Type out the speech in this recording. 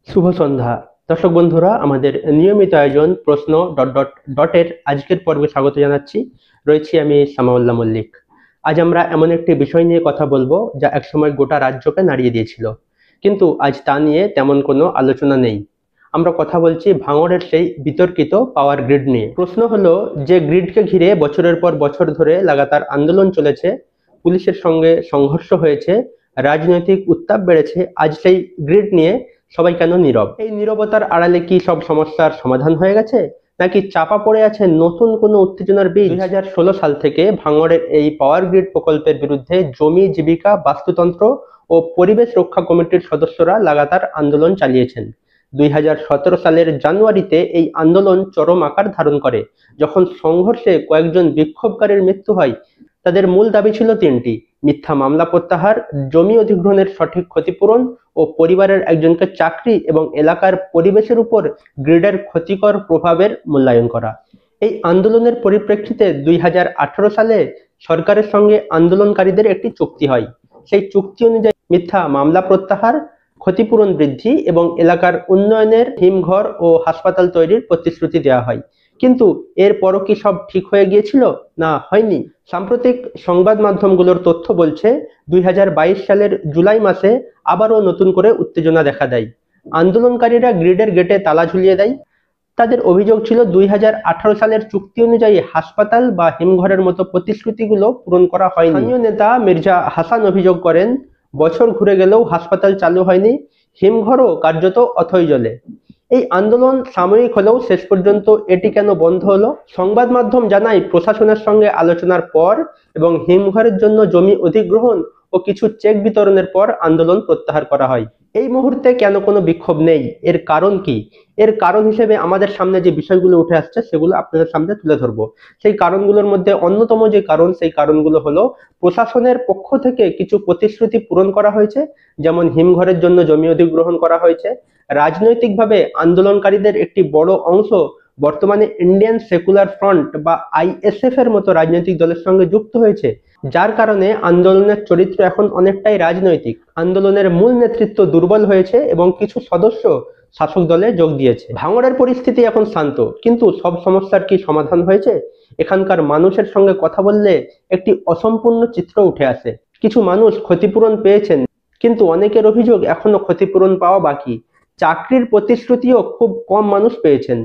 শুভ সন্ধ্যা দর্শক বন্ধুরা, আমাদের নিয়মিত আয়োজন প্রশ্ন ডট ডট ডটের আজকের পর্বে স্বাগত জানাচ্ছি। রয়েছি আমি সামাউল্লাহ মল্লিক। আজ আমরা এমন একটি বিষয় নিয়ে কথা বলবো যা একসময় গোটা রাজ্যকে নাড়িয়ে দিয়েছিল, কিন্তু আজ তা নিয়ে তেমন কোনো আলোচনা নেই। আমরা কথা বলছি ভাঙড়ের সেই বিতর্কিত পাওয়ার গ্রিড নিয়ে। প্রশ্ন হলো, যে গ্রিডকে ঘিরে বছরের পর বছর ধরে লাগাতার আন্দোলন চলেছে, পুলিশের সঙ্গে সংঘর্ষ হয়েছে, রাজনৈতিক উত্তাপ বেড়েছে, আজ সেই গ্রিড নিয়ে সবাই কেন নীরব? এই নীরবতার আড়ালে কি সব সমস্যার সমাধান হয়ে গেছে, নাকি চাপা পড়ে আছে নতুন কোনো উত্তেজনার বীজ? 2016 সাল থেকে ভাঙড়ের এই পাওয়ার গ্রিড প্রকল্পের বিরুদ্ধে জমি, জীবিকা, বাস্তুতন্ত্র ও পরিবেশ রক্ষা কমিটির সদস্যরা লাগাতার আন্দোলন চালিয়েছেন। 2017 সালের জানুয়ারিতে এই আন্দোলন চরম আকার ধারণ করে, যখন সংঘর্ষে কয়েকজন বিক্ষোভকারীর মৃত্যু হয়। তাদের মূল দাবি ছিল তিনটি: মিথ্যা মামলা প্রত্যাহার, জমি অধিগ্রহণের সঠিক ক্ষতিপূরণ ও পরিবারের একজনকে চাকরি এবং এলাকার পরিবেশের উপর গ্রিডের ক্ষতিকর প্রভাবের মূল্যায়ন করা। এই আন্দোলনের পরিপ্রেক্ষিতে 2018 সালে সরকারের সঙ্গে আন্দোলনকারীদের একটি চুক্তি হয়। সেই চুক্তি অনুযায়ী মিথ্যা মামলা প্রত্যাহার, ক্ষতিপূরণ বৃদ্ধি এবং এলাকার উন্নয়নের, হিমঘর ও হাসপাতাল তৈরির প্রতিশ্রুতি দেওয়া হয়। কিন্তু এরপরও কি সব ঠিক হয়ে গিয়েছিল? না, হয়নি। সাম্প্রতিক সংবাদ মাধ্যমগুলোর তথ্য বলছে, 2022 সালের জুলাই মাসে আবারও নতুন করে উত্তেজনা দেখা দেয়। আন্দোলনকারীরা গ্রিডের গেটে তালা ঝুলিয়ে দেয়। তাদের অভিযোগ ছিল 2018 সালের চুক্তি অনুযায়ী হাসপাতাল বা হিমঘরের মতো প্রতিশ্রুতিগুলো পূরণ করা হয়নি। স্থানীয় নেতা মির্জা হাসান অভিযোগ করেন, বছর ঘুরে গেলেও হাসপাতাল চালু হয়নি, হিমঘরও কার্যত অথই জলে। এই আন্দোলন সাময়িক হলেও শেষ পর্যন্ত এটি কেন বন্ধ হলো? সংবাদ মাধ্যম জানায়, প্রশাসনের সঙ্গে আলোচনার পর এবং হিমঘরের জন্য জমি অধিগ্রহণ ও কিছু চেক বিতরণের পর আন্দোলন প্রত্যাহার করা হয়। এই মুহূর্তে কেন কোনো বিক্ষোভ নেই? এর কারণ কি? এর কারণ হিসেবে আমাদের সামনে যে বিষয়গুলো উঠে আসছে সেগুলো আপনাদের সামনে তুলে ধরবো। সেই কারণগুলোর মধ্যে অন্যতম যে কারণ, সেই কারণগুলো হলো, প্রশাসনের পক্ষ থেকে কিছু প্রতিশ্রুতি পূরণ করা হয়েছে, যেমন হিমঘরের জন্য জমি অধিগ্রহণ করা হয়েছে। রাজনৈতিকভাবে আন্দোলনকারীদের একটি বড় অংশ বর্তমানে ইন্ডিয়ান সেকুলার ফ্রন্ট বা আইএসএফ এর মতো রাজনৈতিক দলের সঙ্গে যুক্ত হয়েছে, যার কারণে আন্দোলনের চরিত্র এখন অনেকটাই রাজনৈতিক। আন্দোলনের মূল নেতৃত্ব দুর্বল হয়েছে এবং কিছু সদস্য শাসক দলে যোগ দিয়েছে। ভাঙড়ের পরিস্থিতি এখন শান্ত, কিন্তু সব সমস্যার কি সমাধান হয়েছে? এখানকার মানুষের সঙ্গে কথা বললে একটি অসম্পূর্ণ চিত্র উঠে আসে। কিছু মানুষ ক্ষতিপূরণ পেয়েছেন, কিন্তু অনেকের অভিযোগ এখনো ক্ষতিপূরণ পাওয়া বাকি। চাকরির প্রতিশ্রুতিও খুব কম মানুষ পেয়েছেন।